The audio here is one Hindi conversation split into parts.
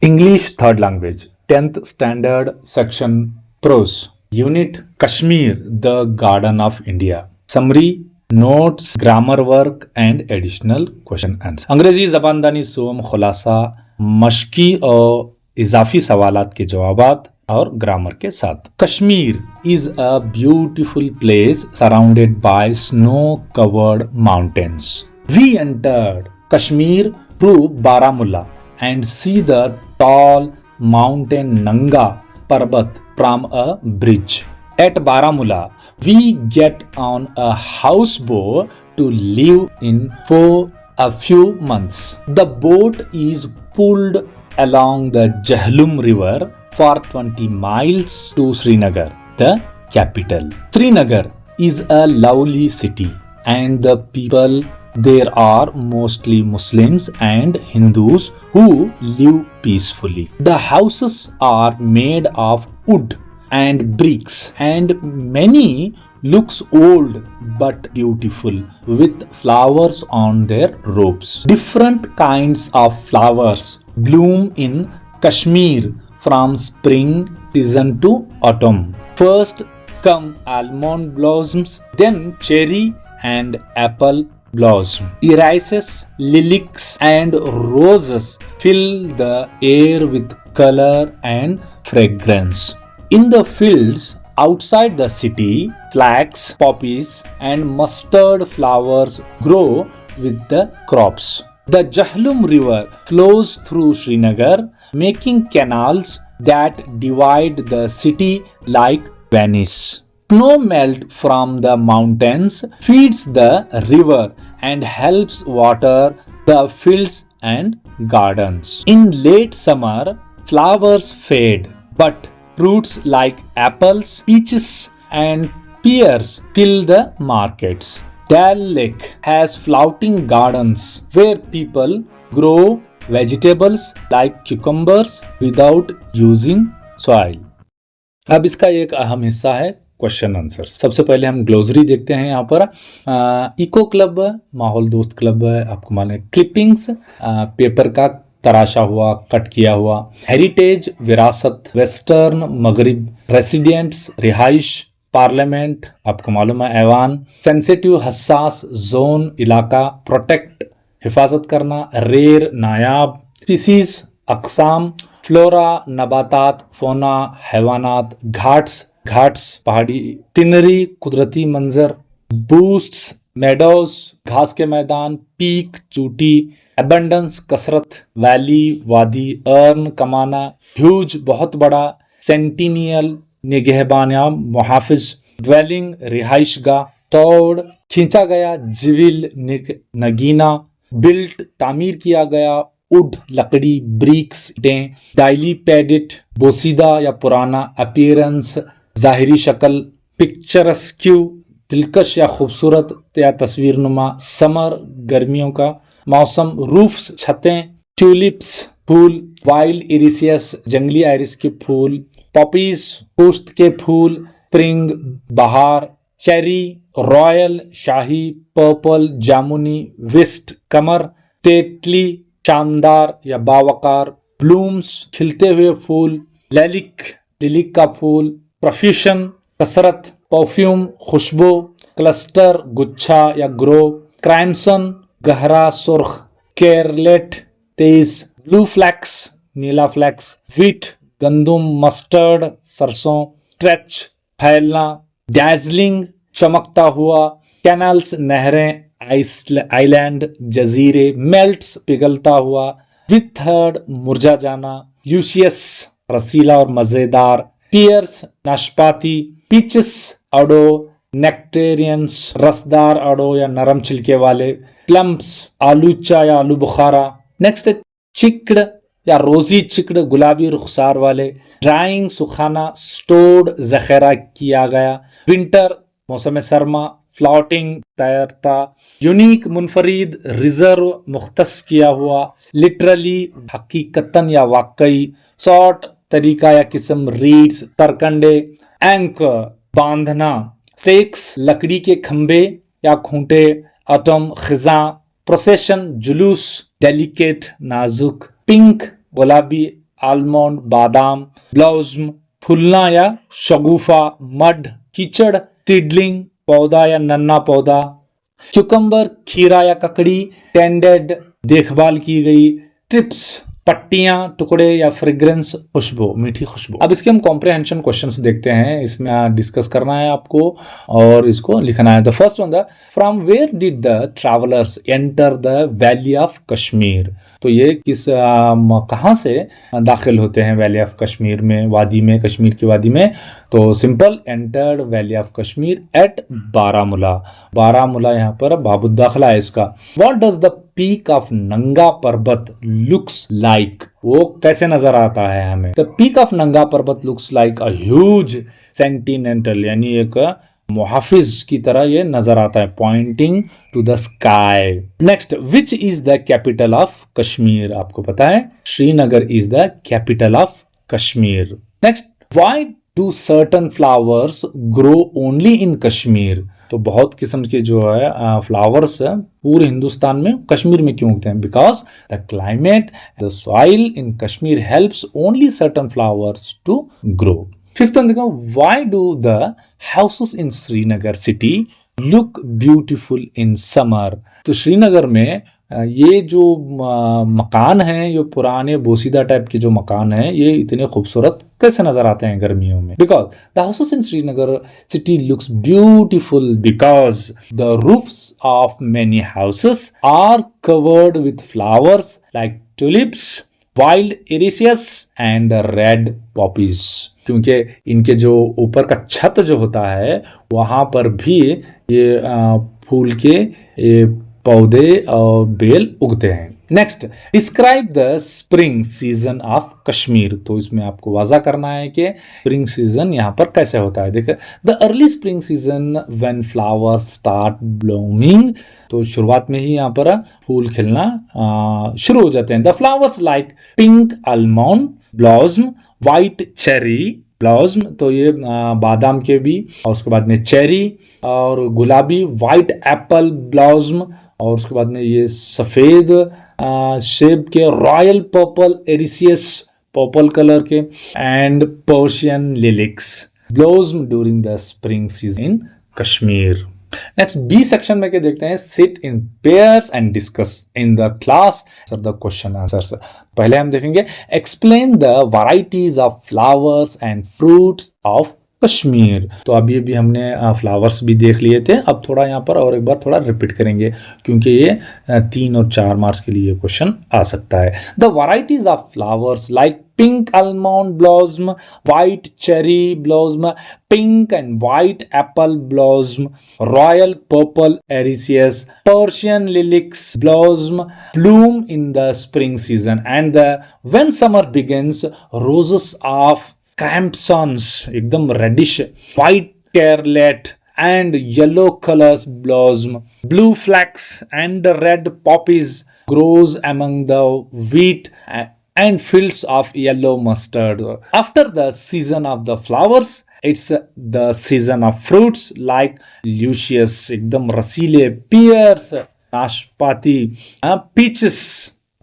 English third language, 10th standard section prose. Unit Kashmir, the Garden of India. Summary, notes, grammar work and additional question answer. अंग्रेजी ज़बानदानी सोम खुलासा मशकी और इजाफी सवालात के जवाबात और ग्रामर के साथ. Kashmir is a beautiful place surrounded by snow-covered mountains. We entered Kashmir through Baramulla and see the tall mountain Nanga Parbat from a bridge. At Baramulla, we get on a houseboat to live in for a few months. The boat is pulled along the Jhelum River for 20 miles to Srinagar, the capital. Srinagar is a lovely city and the people there are mostly Muslims and Hindus who live peacefully. The houses are made of wood and bricks and many looks old but beautiful with flowers on their roofs. Different kinds of flowers bloom in Kashmir from spring season to autumn. First come almond blossoms, then cherry and apple blossom. Irises, lilacs and roses fill the air with color and fragrance. In the fields outside the city, flax, poppies and mustard flowers grow with the crops. The Jhelum River flows through Srinagar, making canals that divide the city like Venice. Snow melt from the mountains feeds the river and helps water the fields and gardens. In late summer, flowers fade, but fruits like apples, peaches, and pears fill the markets. Dal Lake has floating gardens where people grow vegetables like cucumbers without using soil. अब इसका एक अहम हिस्सा है क्वेश्चन आंसर. सबसे पहले हम ग्लोसरी देखते हैं. यहाँ पर इको क्लब माहौल दोस्त क्लब आपको मालूम है. क्लिपिंग्स पेपर का तराशा हुआ कट किया हुआ. हेरिटेज विरासत. वेस्टर्न मगरिब. रेसिडेंट्स रिहाइश. पार्लियामेंट आपको मालूम है ऐवान. सेंसिटिव हसास जोन इलाका. प्रोटेक्ट हिफाजत करना. रेयर नायाब. स्पीसीज अकसाम. फ्लोरा नबातात. फोना हैवानात. घाट्स पहाड़ी. सीनरी कुदरती मंजर. बूस्ट्स मेडोज घास के मैदान. पीक चोटी. एबंडेंस कसरत. वैली वादी. अर्न कमाना. ह्यूज बहुत बड़ा. सेंटिनियल निगहबान या मुहाफिज. ड्वेलिंग रिहाइशगाह. तोड़ खींचा गया. जिविल नगीना. बिल्ट तामीर किया गया. वुड लकड़ी. ब्रिक्स ईंटें. डाइली पेडिट बोसीदा या पुराना. अपीयरेंस जाहिरी शक्ल. पिक्चरस्क्यू दिलकश या खूबसूरत या तस्वीर नुमा. समर गर्मियों का मौसम. रूफ्स छतें. ट्यूलिप्स फूल. वाइल्ड इरिसियस जंगली आइरिस के फूल. पॉपीज पुष्ट के फूल. स्प्रिंग बहार. चेरी रॉयल शाही. पर्पल जामुनी. विस्ट कमर. तेतली शानदार या बावकार. ब्लूम्स खिलते हुए फूल. लिलिक का फूल. प्रोफ्यूशन कसरत. परफ्यूम खुशबू. क्लस्टर गुच्छा या ग्रो. क्राइमसन गहरा सुर्ख. केरलेट तेज. ब्लू फ्लैक्स नीला फ्लैक्स. व्हीट गंदुम. मस्टर्ड सरसों. स्ट्रेच फैलना. डैजलिंग चमकता हुआ. कैनल्स नहरें. आइलैंड जजीरे. मेल्ट्स पिघलता हुआ. विथर्ड मुरझा जाना. ल्यूसियस रसीला और मजेदार. पियर्स नाशपाती. पीचेस अडो. नेक्टेरियंस रसदार अडो या नरम छिलके वाले. प्लम्स आलूचा या आलू बुखारा. नेक्स्ट है चिकड़ या रोजी चिकड़ गुलाबी रुखसार वाले. ड्राइंग सुखाना. स्टोर्ड जखेरा किया गया. विंटर मौसम सरमा. फ्लाउटिंग तैरता. यूनिक मुनफरीद. रिजर्व मुख्तस किया हुआ. लिटरली हकीकतन या वाकई. शॉर्ट तरीका या किस्म. रीड्स तरकंडे. एंकर बांधना. स्टेक्स लकड़ी के खंबे या खूंटे. अटम खिजा. प्रोसेशन जुलूस. डेलिकेट नाजुक. पिंक गुलाबी आलमंड, बादाम, ब्लॉसम, फूलना या शगुफा, मड, कीचड़, सीडलिंग, पौधा या नन्ना पौधा, क्यूकम्बर, खीरा या ककड़ी, टेंडेड, देखभाल की गई, ट्रिप्स, पट्टियां, टुकड़े या फ्रेग्रेंस, खुशबू, मीठी खुशबू। अब इसके हम कॉम्प्रिहेंशन क्वेश्चंस देखते हैं, इसमें डिस्कस करना है आपको और इसको लिखना है। The first one, the from where did the travellers enter the valley of Kashmir. तो ये किस कहाँ से दाखिल होते हैं वैली ऑफ कश्मीर में, वादी में, कश्मीर की वादी में। तो simple, entered valley of Kashmir at Baramulla. Baramulla यहाँ पर बाबुद्दाखला है इसका। What does the peak of Nanga Parbat looks like, वो कैसे नजर आता है हमें। The peak of Nanga Parbat looks like a huge sentinel, यानी एक मुहाफिज की तरह ये नजर आता है, pointing to the sky. Next, which is the capital of Kashmir. आपको पता है Srinagar is the capital of Kashmir. Next, why do certain flowers grow only in Kashmir. तो बहुत किस्म के जो है फ्लावर्स पूरे हिंदुस्तान में, कश्मीर में क्यों उगते हैं। Because the climate, the soil in Kashmir helps only certain flowers to grow. Fifth one देखो, why do the houses in Srinagar city look beautiful in summer. तो श्रीनगर में ये जो मकान हैं, ये पुराने बोसीदा टाइप के जो मकान हैं, ये इतने खूबसूरत कैसे नजर आते हैं गर्मियों में। Because the houses in Srinagar city looks beautiful because the roofs of many houses are covered with flowers like tulips, wild irises and red poppies. क्योंकि इनके जो ऊपर का छत जो होता है वहां पर भी ये फूल के ये पौधे और बेल उगते हैं। Next, describe the spring season of Kashmir. तो इसमें आपको वाजा करना है कि स्प्रिंग सीजन यहाँ पर कैसे होता है। देखिए, the early spring season when flowers start blooming. तो शुरुआत में ही यहाँ पर फूल खिलना शुरू हो जाते हैं। The flowers like pink almond blossom, white cherry blossom, तो ये बादाम के भी, और उसके बाद में चेरी और गुलाबी व्हाइट एप्पल ब्लॉसम, और उसके बाद में ये सफ़ेद शेप के royal purple irises, purple colour के, and Persian lilacs blossom during the spring season in Kashmir. Next, B section में क्या देखते हैं, sit in pairs and discuss in the class the question answers. पहले हम देखेंगे explain the varieties of flowers and fruits of Kashmir. तो अभी अभी हमने फ्लावर्स भी देख लिए थे, अब थोड़ा यहाँ पर और एक बार थोड़ा रिपीट करेंगे क्योंकि ये 3 और 4 मार्क्स के लिए क्वेश्चन आ सकता है। The varieties of flowers like pink almond blossom, white cherry blossom, pink and white apple blossom, royal purple irises, Persian lilacs blossom bloom in the spring season, and when summer begins, roses of crampsons एकदम reddish white scarlet and yellow colors blossom, blue flax and red poppies grows among the wheat and fields of yellow mustard. After the season of the flowers, it's the season of fruits like luscious एकदम रसीले pears, नाशपाती, peaches,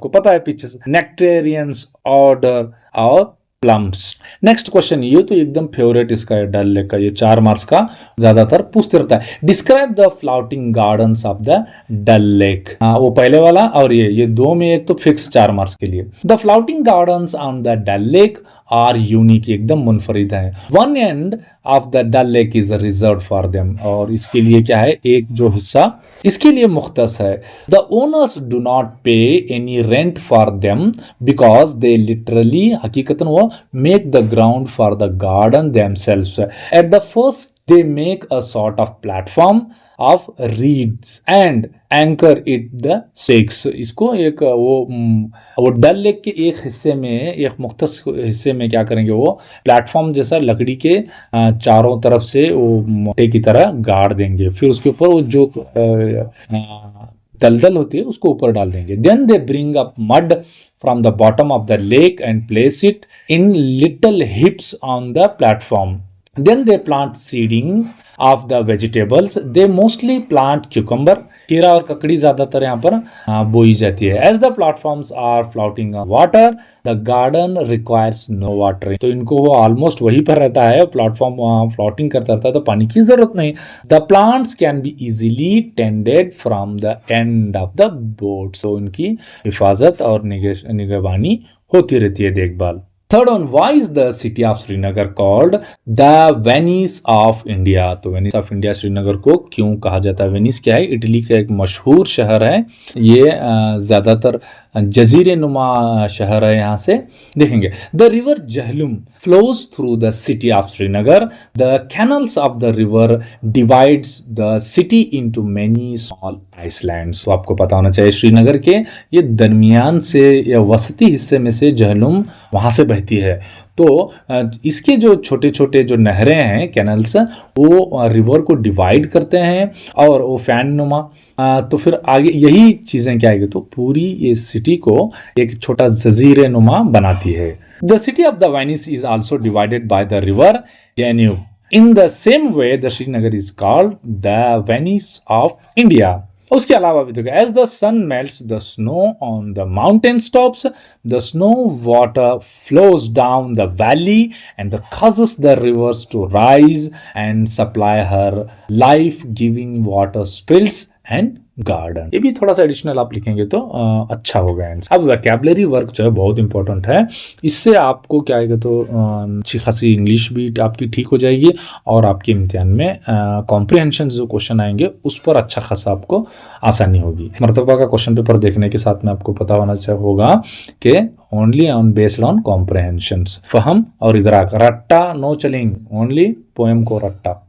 को पता है peaches, nectarians, order और प्लम्स। नेक्स्ट क्वेश्चन, ये तो एकदम फेवरेट इसका है, डल लेक का, ये 4 मार्क्स का ज्यादातर पूछते रहता है। Describe the floating gardens of the Dal lake. वो पहले वाला और ये दो में एक तो फिक्स 4 मार्क्स के लिए। The floating gardens on the Dal lake are unique, एकदम मुनफरिद है। One end of the Dal lake is reserve for them, और इसके लिए क्या है, एक जो हिस्सा इसके लिए मुख्तस है। The owners do not pay any rent for them because they literally, हकीकतन वो make the ground for the garden themselves. At the first they make a sort of platform of reeds and anchor it the stakes। इसको एक वो डल लेक के एक हिस्से में, एक मुख्तस हिस्से में क्या करेंगे, वो प्लेटफॉर्म जैसा लकड़ी के चारों तरफ से वो मोटे की तरह गाड़ देंगे, फिर उसके ऊपर वो जो दलदल होती है उसको ऊपर डाल देंगे। Then they bring up mud from the bottom of the lake and place it in little heaps on the platform. Then they plant seeding of the vegetables. They mostly plant cucumber. खीरा और ककड़ी ज्यादातर यहाँ पर बोई जाती है. As the platforms are floating on water, the garden requires no watering. तो इनको वो ऑलमोस्ट वहीं पर रहता है, प्लेटफॉर्म फ्लोटिंग करता रहता है तो पानी की जरूरत नहीं. The plants can be easily tended from the end of the boat. तो इनकी हिफाजत और निगरानी होती रहती है, देखभाल. Third one, why is the city of Srinagar called the Venice of India? तो वेनिस ऑफ इंडिया श्रीनगर को क्यों कहा जाता है? वेनिस क्या है? इटली का एक मशहूर शहर है. ये ज़्यादातर जजीरे नुमा शहर है. यहाँ से देखेंगे the river Jhelum flows through the city of Srinagar. The canals of the river divides the city into many small islands. तो आपको पता होना चाहिए श्रीनगर के ये दरमियान से या वसती हिस्से में से जहलुम वहाँ से बहती है. तो इसके जो छोटे छोटे जो नहरें हैं, कैनल्स, वो रिवर को डिवाइड करते हैं और वो फैन नुमा. तो फिर आगे यही चीज़ें क्या आएगी, तो पूरी ये सिटी को एक छोटा जजीरे नुमा बनाती है. The city of the Venice is also divided by the river Danube. In the same way the Srinagar is called the Venice of India. उसके अलावा भी देखो, as the sun melts the snow on the mountain tops, the snow water flows down the valley and the causes the rivers to rise and supply her life giving water spills and garden. ये भी थोड़ा सा एडिशनल आप लिखेंगे तो अच्छा होगा आंसर. अब वोकैबुलरी वर्क जो है बहुत इंपॉर्टेंट है. इससे आपको क्या आएगा, तो अच्छी खासी इंग्लिश भी आपकी ठीक हो जाएगी और आपके इम्तिहान में कॉम्प्रिहेंशन जो क्वेश्चन आएंगे उस पर अच्छा खासा आपको आसानी होगी. मर्तबा का क्वेश्चन पेपर देखने के साथ में आपको पता होना होगा कि only on based on comprehension, फहम और इदराक. रट्टा नो चलिंग, ओनली पोएम को रट्टा.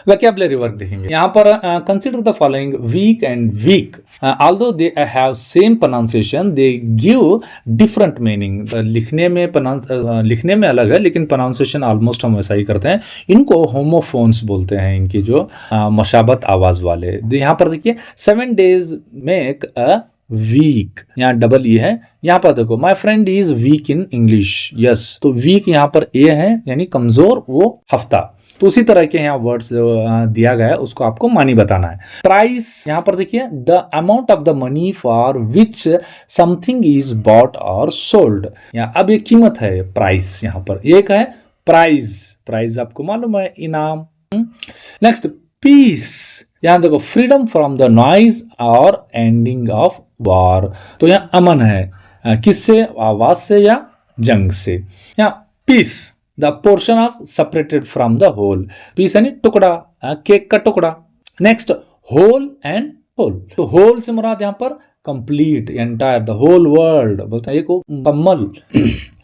वोकैबुलरी वर्क देखेंगे यहाँ पर. Consider the following week and weak. Although they have same pronunciation, they give different meaning. लिखने में अलग है लेकिन प्रोनाउंसिएशन ऑलमोस्ट हम वैसा ही करते हैं. इनको होमोफोन्स बोलते हैं, इनकी जो मशाबत आवाज वाले. यहाँ पर देखिए 7 days मेक अ वीक, यहाँ डबल ई है. यहाँ पर देखो my friend is weak in English. Yes, तो वीक यहाँ पर ए है यानी कमजोर, वो हफ्ता. तो उसी तरह के यहाँ वर्ड्स दिया गया है, उसको आपको मानी बताना है. प्राइस यहाँ पर देखिए the amount of the money for which something is bought और सोल्ड. यहाँ अब ये कीमत है, प्राइस यहाँ पर एक है. प्राइज, प्राइज आपको मालूम है, इनाम. Next peace. यहाँ देखो फ्रीडम फ्रॉम द नॉइज और एंडिंग ऑफ वॉर. तो यहाँ अमन है, किससे? आवाज से या जंग से. यहाँ piece the portion of separated from the whole. Piece यानी टुकड़ा, केक का टुकड़ा. Next hole and whole. तो होल से मुराद यहाँ पर complete, entire, the whole world बोलते हैं, एक मुकम्मल.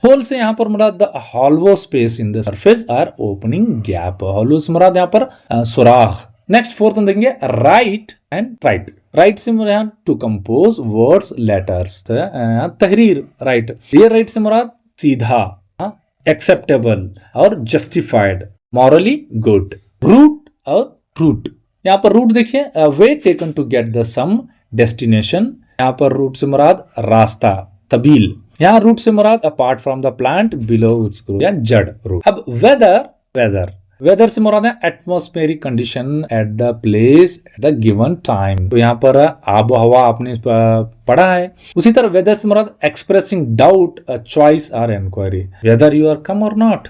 होल से यहाँ पर मुराद the hollow space in the surface और ओपनिंग गैप. हॉलो से मुराद यहाँ पर सुराख. नेक्स्ट फोर्थ हम देखेंगे राइट एंड राइट. राइट से मुराद टू कंपोज वर्ड्स लेटर्स, तहरीर राइट. ये राइट से मुराद सीधा, एक्सेप्टेबल और जस्टिफाइड, मॉरली गुड. रूट और रूट. यहाँ पर रूट देखिए way taken to get the some destination. यहाँ पर रूट से मुराद रास्ता, सबील. यहाँ रूट से मुराद apart from the plant below its growth या जड़ रूट. अब वेदर, वेदर वेदर से मुराद है atmospheric condition at the place at the given time. तो यहाँ पर आबो हवा आपने पढ़ा है. उसी तरह वेदर से मुराद एक्सप्रेसिंग डाउट, चॉइस और इंक्वायरी, वेदर यू आर कम और नॉट.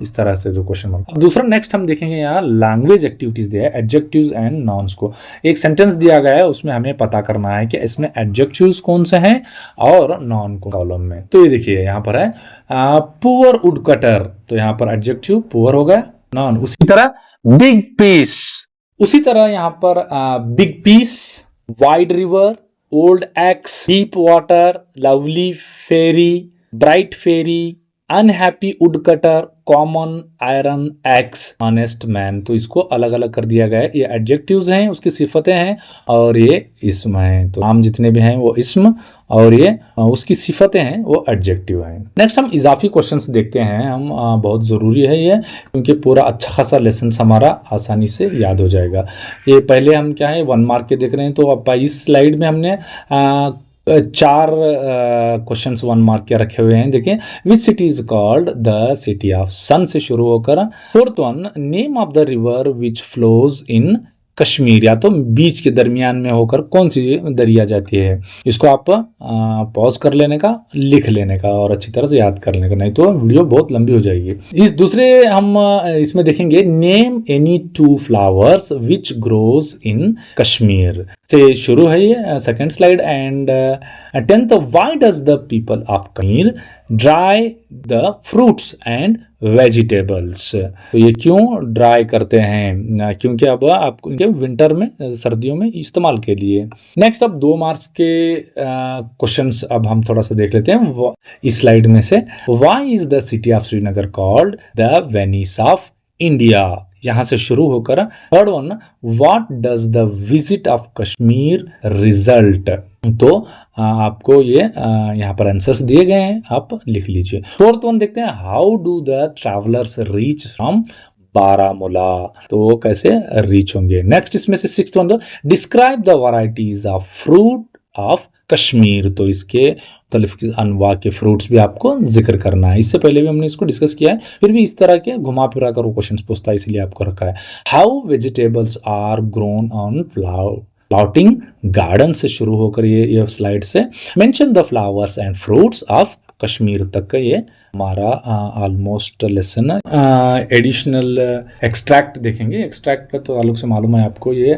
इस तरह से जो क्वेश्चन मार्क. दूसरा नेक्स्ट हम देखेंगे यहाँ लैंग्वेज एक्टिविटीज दिया है, एडजेक्टिव्स एंड नाउन्स को. एक सेंटेंस दिया गया है, उसमें हमें पता करना है कि इसमें एडजेक्टिव्स कौन से हैं और नाउन को कॉलम में. तो ये देखिए यहाँ पर है पुअर वुड कटर. तो यहाँ पर एडजेक्टिव पुअर होगा, नाउन. उसी तरह बिग पीस. उसी तरह यहाँ पर big piece, wide river, old axe, deep water, lovely fairy, bright fairy, unhappy woodcutter, common iron axe, honest man. तो इसको अलग अलग कर दिया गया है. ये एडजेक्टिव्स हैं, उसकी सिफतें हैं, और ये इस्म हैं. तो नाम जितने भी हैं वो इस्म और ये उसकी सिफतें हैं वो एडजेक्टिव हैं. नेक्स्ट हम इजाफी क्वेश्चंस देखते हैं. हम बहुत ज़रूरी है ये, क्योंकि पूरा अच्छा खासा लेसन हमारा आसानी से याद हो जाएगा. ये पहले हम क्या है 1 मार्क के देख रहे हैं. तो अब इस स्लाइड में हमने चार क्वेश्चंस 1 मार्क के रखे हुए हैं। देखिए, which city is called the city of sun से शुरू होकर। Fourth one, name of the river which flows in Kashmir, या तो बीच के दरमियान में होकर कौन सी दरिया जाती है। इसको आप पॉज कर लेने का, लिख लेने का और अच्छी तरह से याद कर लेने का, नहीं तो वीडियो बहुत लंबी हो जाएगी। इस दूसरे हम इसमें देखेंगे, name any 2 flowers which grows in Kashmir से शुरू है ये second slide. And 10th, why does the people of Kashmir dry the fruits and vegetables. तो ये क्यों ड्राई करते हैं, क्योंकि अब आपको इनके विंटर में, सर्दियों में इस्तेमाल के लिए। नेक्स्ट, अब 2 मार्क्स के क्वेश्चंस अब हम थोड़ा सा देख लेते हैं इस स्लाइड में से। Why is the city of Srinagar called the Venice of India, यहां से शुरू होकर। Third one, what does the visit of Kashmir result. तो आपको ये यहाँ पर आंसर्स दिए गए हैं, आप लिख लीजिए। फोर्थ वन देखते हैं, how do the travellers reach from Baramulla, तो वो कैसे रीच होंगे। नेक्स्ट इसमें से 6th one, describe the varieties of fruit of Kashmir, तो इसके मुख्तलिफ अनवा के फ्रूट्स भी आपको जिक्र करना है। इससे पहले भी हमने इसको डिस्कस किया है, फिर भी इस तरह के घुमा फिरा कर वो क्वेश्चन पूछता है, इसलिए आपको रखा है। How vegetables are grown on flowering garden से शुरू होकर ये स्लाइड से mention the flowers and fruits of Kashmir तक का ये हमारा ऑलमोस्ट लेसन है। एडिशनल एक्सट्रैक्ट देखेंगे। एक्सट्रैक्ट का तो ताल्लुक से मालूम है आपको, ये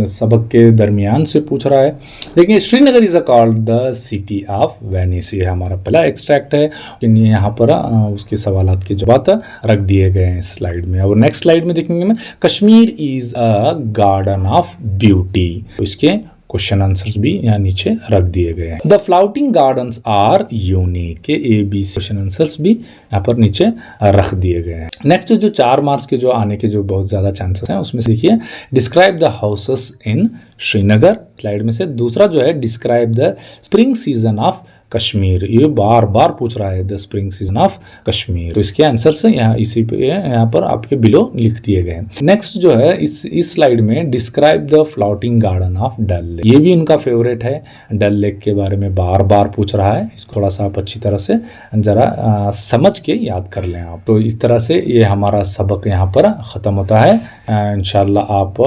सबक के दरमियान से पूछ रहा है। देखिए, Srinagar is called the city of Venice, ये हमारा पहला एक्सट्रैक्ट है। यहाँ पर उसके सवालात के जवाब रख दिए गए हैं इस स्लाइड में। और नेक्स्ट स्लाइड में देखेंगे में, Kashmir is a garden of beauty, तो इसके क्वेश्चन आंसर्स भी यहाँ नीचे रख दिए गए हैं। The floating gardens are unique के AB क्वेश्चन आंसर्स भी यहाँ पर नीचे रख दिए गए हैं। नेक्स्ट जो 4 मार्क्स के जो आने के जो बहुत ज्यादा चांसेस हैं, उसमें से देखिए, describe the houses in Srinagar, slide में से। दूसरा जो है, describe the spring season of Kashmir, ये बार बार पूछ रहा है the spring season of Kashmir, तो इसके आंसर्स यहाँ इसी पे यहाँ पर आपके बिलो लिख दिए गए हैं। नेक्स्ट जो है इस स्लाइड में, describe the floating garden of Dal lake, ये भी इनका फेवरेट है, डल लेक के बारे में बार बार पूछ रहा है। इसको थोड़ा सा आप अच्छी तरह से जरा समझ के याद कर लें आप। तो इस तरह से ये हमारा सबक यहाँ पर ख़त्म होता है। इंशाल्लाह आप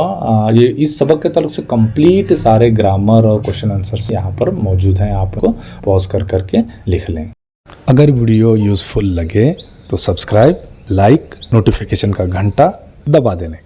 ये इस सबक के ताल्लुक से कंप्लीट सारे ग्रामर और क्वेश्चन आंसर्स यहाँ पर मौजूद हैं, आपको पॉज करके लिख लें। अगर वीडियो यूजफुल लगे तो सब्सक्राइब, लाइक, नोटिफिकेशन का घंटा दबा देने का।